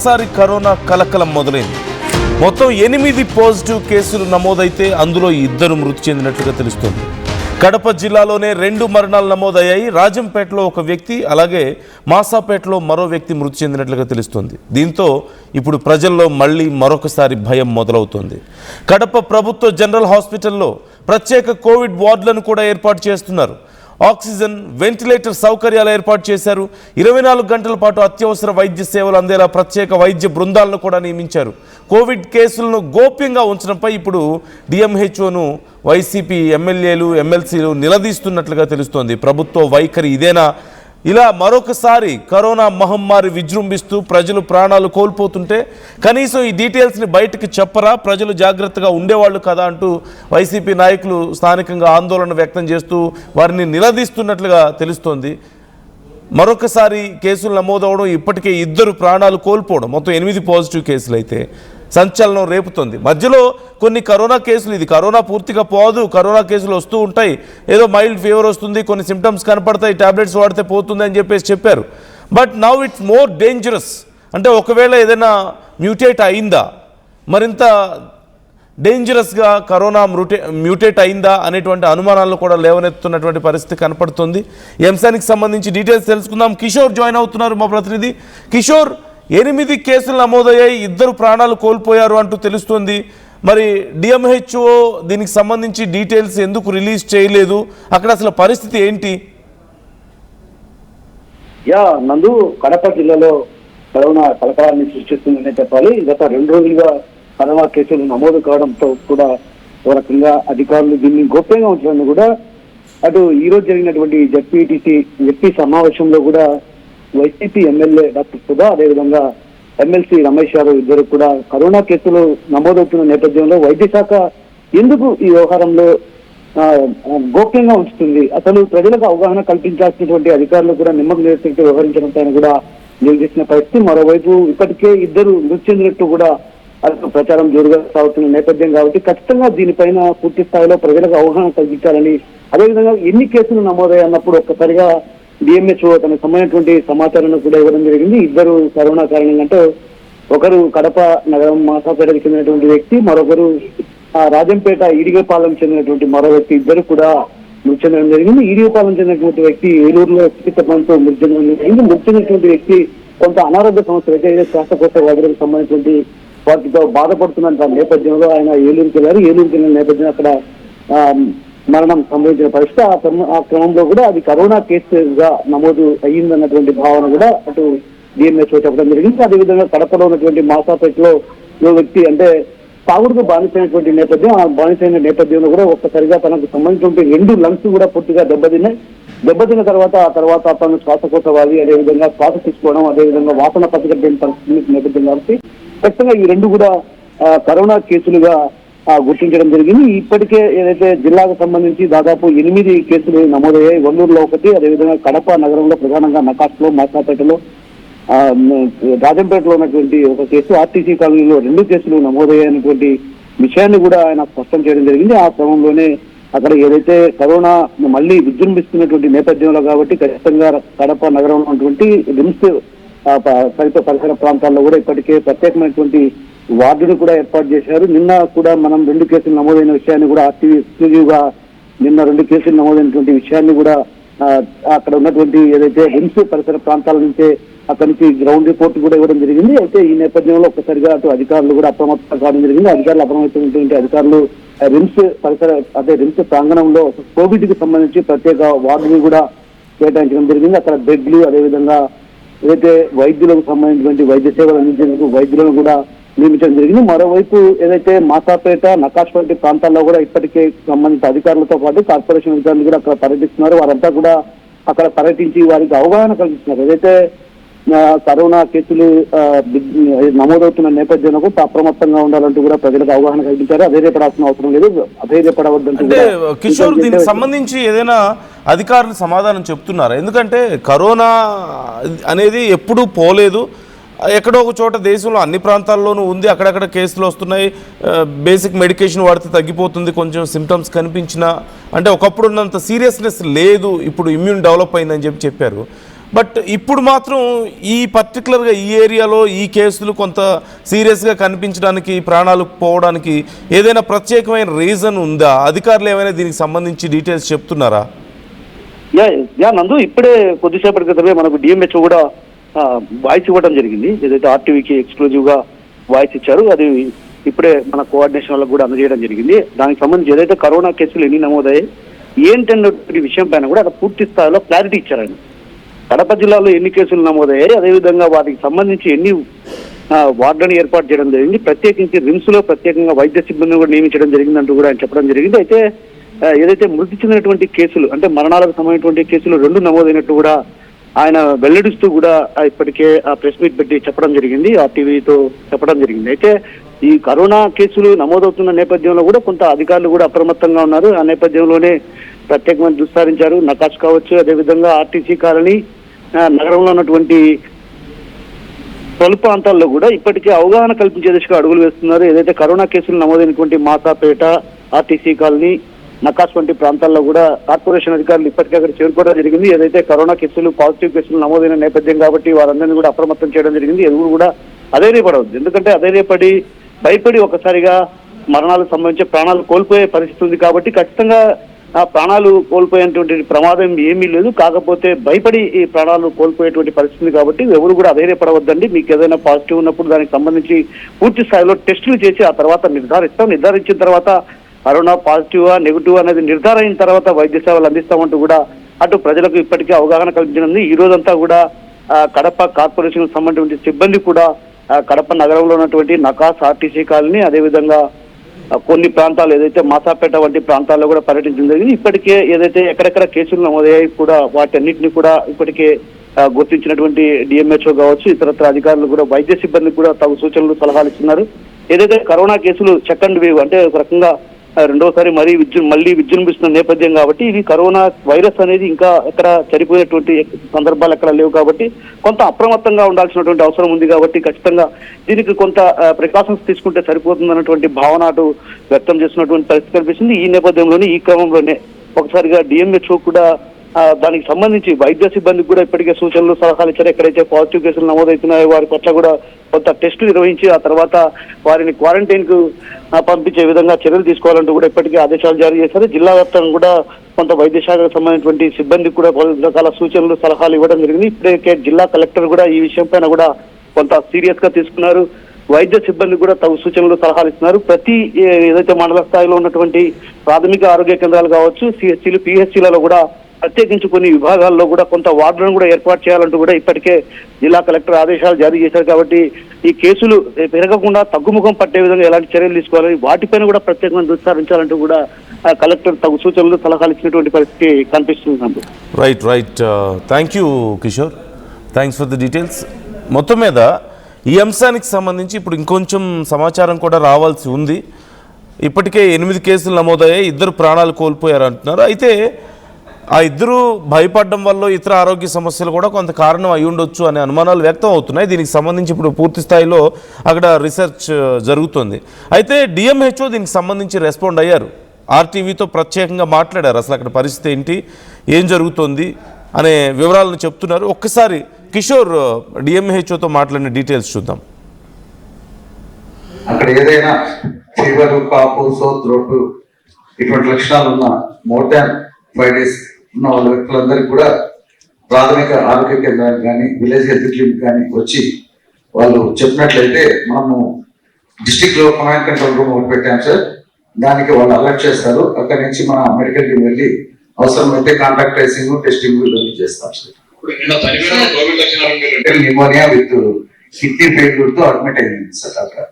ఒకసారి కరోనా కలకలం మొదలైంది. మొత్తం 8 పాజిటివ్ కేసులు నమోదైతే అందులో 2 మృతి చెందినట్లుగా తెలుస్తోంది. కడప జిల్లాలోనే 2 మరణాలు నమోదయ్యాయి. రాజంపేటలో ఒక వ్యక్తి, అలాగే మాసాపేటలో మరో వ్యక్తి మృతి చెందినట్లుగా తెలుస్తోంది. దీంతో ఇప్పుడు ప్రజల్లో మళ్ళీ మరొకసారి భయం మొదలవుతోంది. కడప ప్రభుత్వ జనరల్ హాస్పిటల్లో ప్రత్యేక కోవిడ్ వార్డులను కూడా ఏర్పాటు చేస్తున్నారు. ఆక్సిజన్, వెంటిలేటర్ సౌకర్యాలు ఏర్పాటు చేశారు. 24 గంటల పాటు అత్యవసర వైద్య సేవలు అందేలా ప్రత్యేక వైద్య బృందాలను కూడా నియమించారు. కోవిడ్ కేసులను గోప్యంగా ఉంచడంపై ఇప్పుడు డిఎంహెచ్ఓను వైసీపీ ఎమ్మెల్యేలు, ఎమ్మెల్సీలు నిలదీస్తున్నట్లుగా తెలుస్తోంది. ప్రభుత్వ వైఖరి ఇదేనా? ఇలా మరొకసారి కరోనా మహమ్మారి విజృంభిస్తూ ప్రజలు ప్రాణాలు కోల్పోతుంటే కనీసం ఈ డీటెయిల్స్ని బయటకు చెప్పరా? ప్రజలు జాగ్రత్తగా ఉండేవాళ్ళు కదా అంటూ వైసీపీ నాయకులు స్థానికంగా ఆందోళన వ్యక్తం చేస్తూ వారిని నిలదీస్తున్నట్లుగా తెలుస్తోంది. మరొకసారి కేసులు నమోదవడం, ఇప్పటికే 2 ప్రాణాలు కోల్పోవడం, మొత్తం 8 పాజిటివ్ కేసులు అయితే సంచలనం రేపుతోంది. మధ్యలో కొన్ని కరోనా కేసులు, ఇది కరోనా పూర్తిగా పోదు, కరోనా కేసులు వస్తూ ఉంటాయి, ఏదో మైల్డ్ ఫీవర్ వస్తుంది, కొన్ని సిమ్టమ్స్ కనపడతాయి, టాబ్లెట్స్ వాడితే పోతుంది అని చెప్పారు. But now it's more dangerous. అంటే ఒకవేళ ఏదైనా మ్యూటేట్ అయిందా, మరింత డేంజరస్గా కరోనా మ్యూటేట్ అయిందా అనేటువంటి అనుమానాలను కూడా లేవనెత్తుతున్నటువంటి పరిస్థితి కనపడుతుంది. ఈ అంశానికి సంబంధించి డీటెయిల్స్ తెలుసుకుందాం. కిషోర్ జాయిన్ అవుతున్నారు, మా ప్రతినిధి. కిషోర్, 8 కేసులు నమోదయ్యాయి, 2 ప్రాణాలు కోల్పోయారు అంటూ తెలుస్తోంది. మరి డిఎంహెచ్ఓ దీనికి సంబంధించి డీటెయిల్స్ ఎందుకు రిలీజ్ చేయలేదు? అక్కడ అసలు పరిస్థితి ఏంటి? నందు, కడప జిల్లాలో కరోనా కలకలాన్ని సృష్టిస్తుందనే చెప్పాలి. గత 2 రోజులుగా కరోనా కేసులు నమోదు కావడంతో కూడా ఒక రకంగా అధికారులు దీన్ని గోప్యంగా ఉంచడాన్ని కూడా అటు ఈ రోజు జరిగినటువంటి జెడ్పీ సమావేశంలో కూడా వైసీపీ ఎమ్మెల్యే డాక్టర్ సుధా, అదేవిధంగా ఎమ్మెల్సీ రమేష్ యాదవ్ ఇద్దరు కూడా కరోనా కేసులు నమోదవుతున్న నేపథ్యంలో వైద్య శాఖ ఎందుకు ఈ వ్యవహారంలో గోప్యంగా ఉంచుతుంది, అసలు ప్రజలకు అవగాహన కల్పించాల్సినటువంటి అధికారులు కూడా నిమ్మకు నేర్చుకుంటూ వ్యవహరించడంపైన కూడా నిలదీసిన పరిస్థితి. మరోవైపు ఇప్పటికే 2 మృతి చెందినట్టు కూడా ప్రచారం జోరుగా సాగుతున్న నేపథ్యం కాబట్టి ఖచ్చితంగా దీనిపైన పూర్తి స్థాయిలో ప్రజలకు అవగాహన కల్పించాలని, అదేవిధంగా ఎన్ని కేసులు నమోదయ్యన్నప్పుడు ఒక్కసారిగా డిఎంహెచ్ఓ తనకు సంబంధించినటువంటి సమాచారాన్ని కూడా ఇవ్వడం జరిగింది. 2 కరోనా కారణంగా, అంటే ఒకరు కడప నగరం మాసాపేటకు చెందినటువంటి వ్యక్తి, మరొకరు రాజంపేట ఈడిగపాలెం చెందినటువంటి మరో వ్యక్తి, 2 కూడా మృతి చెందడం జరిగింది. ఈడిగపాలెం చెందినటువంటి వ్యక్తి ఏలూరులో చికిత్స పొందుతూ మృతి చెందడం జరిగింది. మృతి చెందినటువంటి వ్యక్తి కొంత అనారోగ్య సమస్యలు అయితే శ్వాసకోశ వ్యాధులకు సంబంధించినటువంటి వాటితో బాధపడుతున్న నేపథ్యంలో ఆయన ఏలూరుకి వెళ్ళారు. ఏలూరుకి వెళ్ళిన నేపథ్యంలో అక్కడ మరణం సంభవించిన పరిస్థితి. ఆ క్రమంలో కూడా అది కరోనా కేసుగా నమోదు అయ్యిందన్నటువంటి భావన కూడా అటు డిఎంహెచ్ఓ చెప్పడం జరిగింది. అదేవిధంగా కడపలో ఉన్నటువంటి మాసాపేటలో ఓ వ్యక్తి, అంటే తాగుడుకు బానిసైనటువంటి నేపథ్యం, ఆ బానిసైన నేపథ్యంలో కూడా ఒక్కసారిగా తనకు సంబంధించినటువంటి 2 లంగ్స్ కూడా పూర్తిగా దెబ్బతిన్న తర్వాత తను శ్వాసకోశ వ్యాధి, అదేవిధంగా శ్వాస తీసుకోవడం, అదేవిధంగా వాసన పసిగట్టే పరిస్థితి నేపథ్యం కాబట్టి ఖచ్చితంగా ఈ 2 కూడా కరోనా కేసులుగా గుర్తించడం జరిగింది. ఇప్పటికే ఏదైతే జిల్లాకు సంబంధించి దాదాపు 8 కేసులు నమోదయ్యాయి. వల్లూరులో 1, అదేవిధంగా కడప నగరంలో ప్రధానంగా నకాష్లో, మాసాపేటలో, రాజంపేటలో ఉన్నటువంటి 1 కేసు, ఆర్టీసీ కాలనీలో 2 కేసులు నమోదయ్యాయనేటువంటి విషయాన్ని కూడా ఆయన స్పష్టం చేయడం జరిగింది. ఆ క్రమంలోనే అక్కడ ఏదైతే కరోనా మళ్ళీ విజృంభిస్తున్నటువంటి నేపథ్యంలో కాబట్టి ఖచ్చితంగా కడప నగరంలో ఉన్నటువంటి రిమ్స్ పరిసర ప్రాంతాల్లో కూడా ఇప్పటికే ప్రత్యేకమైనటువంటి వార్డును కూడా ఏర్పాటు చేశారు. నిన్న కూడా మనం 2 కేసులు నమోదైన విషయాన్ని కూడా ఆర్టీవీ ఎక్స్క్లూజివ్ గా నిన్న 2 కేసులు నమోదైనటువంటి విషయాన్ని కూడా అక్కడ ఉన్నటువంటి ఏదైతే రిమ్స్ పరిసర ప్రాంతాల నుంచే అక్కడి నుంచి గ్రౌండ్ రిపోర్ట్ కూడా ఇవ్వడం జరిగింది. అయితే ఈ నేపథ్యంలో ఒక్కసారిగా అటు అధికారులు కూడా అప్రమత్తం కావడం జరిగింది. అప్రమత్తమైనటువంటి అధికారులు రిమ్స్ రిమ్స్ ప్రాంగణంలో కోవిడ్ కి సంబంధించి ప్రత్యేక వార్డుని కూడా కేటాయించడం జరిగింది. అక్కడ బెడ్లు, అదేవిధంగా ఏదైతే వైద్యులకు సంబంధించినటువంటి వైద్య సేవలు అందించేందుకు వైద్యులను కూడా నియమించడం జరిగింది. మరోవైపు ఏదైతే మాసాపేట, నకాష్ వంటి ప్రాంతాల్లో కూడా ఇప్పటికే సంబంధిత అధికారులతో పాటు కార్పొరేషన్ అధికారులు కూడా అక్కడ పర్యటిస్తున్నారు. వారంతా కూడా అక్కడ పర్యటించి వారికి అవగాహన కల్పిస్తున్నారు. ఏదైతే కరోనా కేసులు నమోదవుతున్న నేపథ్యంలో అప్రమత్తంగా ఉండాలంటూ కూడా ప్రజలకు అవగాహన కల్పించారు. అధైర్యపడాల్సిన అవసరం లేదు, అధైర్యపడవద్దంటే. కిషోర్, దీనికి సంబంధించి ఏదైనా అధికారులు సమాధానం చెప్తున్నారా? ఎందుకంటే కరోనా అనేది ఎప్పుడూ పోలేదు, ఎక్కడో ఒక చోట దేశంలో అన్ని ప్రాంతాల్లోనూ ఉంది, అక్కడక్కడ కేసులు వస్తున్నాయి, బేసిక్ మెడికేషన్ వాడితే తగ్గిపోతుంది, కొంచెం సిమ్టమ్స్ కనిపించినా, అంటే ఒకప్పుడు ఉన్నంత సీరియస్నెస్ లేదు, ఇప్పుడు ఇమ్యూన్ డెవలప్ అయిందని చెప్పారు. బట్ ఇప్పుడు మాత్రం ఈ పర్టికులర్గా ఈ ఏరియాలో ఈ కేసులు కొంత సీరియస్గా కనిపించడానికి, ప్రాణాలు పోవడానికి ఏదైనా ప్రత్యేకమైన రీజన్ ఉందా? అధికారులు ఏమైనా దీనికి సంబంధించి డీటెయిల్స్ చెప్తున్నారా? యా నందు, ఇప్పుడే కొద్దిసేపటి క్రితమే మనకు డిఎంహెచ్ఓ కూడా వాయిస్ ఇవ్వడం జరిగింది. ఏదైతే ఆర్టీవీకి ఎక్స్క్లూజివ్ గా వాయిస్ ఇచ్చారు, అది ఇప్పుడే మన కోఆర్డినేషన్ వాళ్ళకు కూడా అందజేయడం జరిగింది. దానికి సంబంధించి ఏదైతే కరోనా కేసులు ఎన్ని నమోదయ్యాయి ఏంటన్నటువంటి విషయం పైన కూడా అక్కడ పూర్తి స్థాయిలో క్లారిటీ ఇచ్చారు ఆయన. కడప జిల్లాలో ఎన్ని కేసులు నమోదయ్యాయి, అదేవిధంగా వాటికి సంబంధించి ఎన్ని వార్డులను ఏర్పాటు చేయడం జరిగింది, ప్రత్యేకించి రిమ్స్ లో ప్రత్యేకంగా వైద్య సిబ్బందిని కూడా నియమించడం జరిగిందంటూ కూడా ఆయన చెప్పడం జరిగింది. అయితే ఏదైతే మృతి చెందినటువంటి కేసులు అంటే మరణాలకు సంబంధించినటువంటి కేసులు 2 నమోదైనట్టు కూడా ఆయన వెల్లడిస్తూ కూడా ఇప్పటికే ప్రెస్ మీట్ పెట్టి చెప్పడం జరిగింది, ఆర్టీవీతో చెప్పడం జరిగింది. అయితే ఈ కరోనా కేసులు నమోదవుతున్న నేపథ్యంలో కూడా కొంత అధికారులు కూడా అప్రమత్తంగా ఉన్నారు. ఆ నేపథ్యంలోనే ప్రత్యేకమైన దృష్టి నకాష్ కావచ్చు, అదేవిధంగా ఆర్టీసీ కాలనీ, నగరంలో ఉన్నటువంటి పలు ప్రాంతాల్లో కూడా ఇప్పటికే అవగాహన కల్పించే దిశగా అడుగులు వేస్తున్నారు. ఏదైతే కరోనా కేసులు నమోదైనటువంటి మాసాపేట, ఆర్టీసీ కాలనీ, నకాష్ వంటి ప్రాంతాల్లో కూడా కార్పొరేషన్ అధికారులు ఇప్పటికే అక్కడ చేరుకోవడం జరిగింది. ఏదైతే కరోనా కేసులు, పాజిటివ్ కేసులు నమోదైన నేపథ్యం కాబట్టి వారందరినీ కూడా అప్రమత్తం చేయడం జరిగింది. ఎవరు కూడా అధైర్యపడవద్దు, ఎందుకంటే అధైర్యపడి భయపడి ఒకసారిగా మరణాలకు సంబంధించి ప్రాణాలు కోల్పోయే పరిస్థితి ఉంది కాబట్టి ఖచ్చితంగా ఆ ప్రాణాలు కోల్పోయేటువంటి ప్రమాదం ఏమీ లేదు. కాకపోతే భయపడి ఈ ప్రాణాలు కోల్పోయేటువంటి పరిస్థితి కాబట్టి ఎవరు కూడా అధైర్యపడవద్దండి. మీకు ఏదైనా పాజిటివ్ ఉన్నప్పుడు దానికి సంబంధించి పూర్తి స్థాయిలో టెస్టులు చేసి ఆ తర్వాత నిర్ధారించిన తర్వాత కరోనా పాజిటివా నెగిటివ్ అనేది నిర్ధారణ అయిన తర్వాత వైద్య సేవలు అందిస్తామంటూ కూడా అటు ప్రజలకు ఇప్పటికే అవగాహన కల్పించింది. ఈ రోజంతా కూడా కడప కార్పొరేషన్ సంబంధించిన సిబ్బంది కూడా కడప నగరంలో ఉన్నటువంటి నకాస్, ఆర్టీసీ కాలనీ, అదేవిధంగా కొన్ని ప్రాంతాలు ఏదైతే మాసాపేట వంటి ప్రాంతాల్లో కూడా పర్యటించడం జరిగింది. ఇప్పటికే ఏదైతే ఎక్కడెక్కడ కేసులు నమోదయ్యాయి కూడా వాటన్నిటిని కూడా ఇప్పటికే గుర్తించినటువంటి డిఎంహెచ్ఓ కావచ్చు, ఇతరత్ర అధికారులు కూడా వైద్య సిబ్బంది కూడా తగు సూచనలు, సలహాలు ఇస్తున్నారు. ఏదైతే కరోనా కేసులు సెకండ్ వేవ్ అంటే ఒక రకంగా రెండోసారి మళ్ళీ విజృంభిస్తున్న నేపథ్యం కాబట్టి ఇది కరోనా వైరస్ అనేది ఇంకా ఎక్కడ చనిపోయినటువంటి సందర్భాలు ఎక్కడ లేవు కాబట్టి కొంత అప్రమత్తంగా ఉండాల్సినటువంటి అవసరం ఉంది. కాబట్టి ఖచ్చితంగా దీనికి కొంత ప్రికాషన్స్ తీసుకుంటే సరిపోతుందన్నటువంటి భావన అటు వ్యక్తం చేస్తున్నటువంటి పరిస్థితి కనిపిస్తుంది. ఈ నేపథ్యంలోనే ఈ క్రమంలోనే ఒకసారిగా డిఎంహెచ్ఓ కూడా దానికి సంబంధించి వైద్య సిబ్బందికి కూడా ఇప్పటికే సూచనలు, సలహాలు ఇచ్చారు. ఎక్కడైతే పాజిటివ్ కేసులు నమోదవుతున్నాయో వారి పట్ల కూడా కొంత టెస్టులు నిర్వహించి ఆ తర్వాత వారిని క్వారంటైన్ కు పంపించే విధంగా చర్యలు తీసుకోవాలంటూ కూడా ఇప్పటికే ఆదేశాలు జారీ చేశారు. జిల్లా వ్యాప్తంగా కూడా కొంత వైద్య శాఖకు సంబంధించినటువంటి సిబ్బందికి కూడా పలు రకాల సూచనలు, సలహాలు ఇవ్వడం జరిగింది. ఇప్పటికే జిల్లా కలెక్టర్ కూడా ఈ విషయం పైన కూడా కొంత సీరియస్ గా తీసుకున్నారు. వైద్య సిబ్బంది కూడా తగు సూచనలు, సలహాలు ఇస్తున్నారు. ప్రతి ఏదైతే మండల స్థాయిలో ఉన్నటువంటి ప్రాథమిక ఆరోగ్య కేంద్రాలు కావచ్చు, సిహెచ్సీలు, పిహెచ్సీలలో కూడా ప్రత్యేకించి కొన్ని విభాగాల్లో కూడా కొంత వార్డులను కూడా ఏర్పాటు చేయాలంటూ కూడా ఇప్పటికే జిల్లా కలెక్టర్ ఆదేశాలు జారీ చేశారు. కాబట్టి ఈ కేసులు పెరగకుండా తగ్గుముఖం పట్టే విధంగా ఎలాంటి చర్యలు తీసుకోవాలి, వాటిపైన కూడా ప్రత్యేకంగా దృష్టి కూడా కలెక్టర్ తగు సూచనలు, సలహాలు ఇచ్చినటువంటి పరిస్థితి కనిపిస్తుంది. Right. Thank you Kishore, thanks for the details. మొత్తం మీద ఈ అంశానికి సంబంధించి ఇప్పుడు ఇంకొంచెం సమాచారం కూడా రావాల్సి ఉంది. ఇప్పటికే 8 కేసులు నమోదయ్యాయి, 2 ప్రాణాలు కోల్పోయారు అంటున్నారు. అయితే ఆ 2 భయపడడం వల్ల ఇతర ఆరోగ్య సమస్యలు కూడా కొంత కారణం అయి ఉండొచ్చు అనే అనుమానాలు వ్యక్తం అవుతున్నాయి. దీనికి సంబంధించి ఇప్పుడు పూర్తి స్థాయిలో అక్కడ రీసెర్చ్ జరుగుతుంది. అయితే డిఎంహెచ్ఓ దీనికి సంబంధించి రెస్పాండ్ అయ్యారు, ఆర్టీవీతో ప్రత్యేకంగా మాట్లాడారు. అసలు అక్కడ పరిస్థితి ఏంటి, ఏం జరుగుతోంది అనే వివరాలను చెప్తున్నారు. ఒక్కసారి కిషోర్ డిఎంహెచ్ఓతో మాట్లాడిన డీటెయిల్స్ చూద్దాం. అక్కడ ఏదైనా ఫీవర్, కాపు, సోర్ థ్రోట్ ఇటువంటి లక్షణాలు ఉన్న మోర్ దాన్ 5 days ఉన్న వాళ్ళ వ్యక్తులందరికీ కూడా ప్రాథమిక ఆరోగ్య కేంద్రానికి కానీ విలేజ్ హెల్త్ క్లినిక్ కానీ వచ్చి వాళ్ళు చెప్పినట్లయితే మనము డిస్ట్రిక్ట్ లో కమాండ్ కంట్రోల్ రూమ్ ఒకటి పెట్టాం సార్. దానికి వాళ్ళు అలర్ట్ చేస్తారు. అక్కడి నుంచి మన మెడికల్ టీం వెళ్ళి అవసరమైతే కాంటాక్ట్ ట్రేసింగ్, టెస్టింగ్ ఇవన్నీ చేస్తాం sir. Pneumonia with kidney failure తో అడ్మిట్ అయింది సార్ అక్కడ.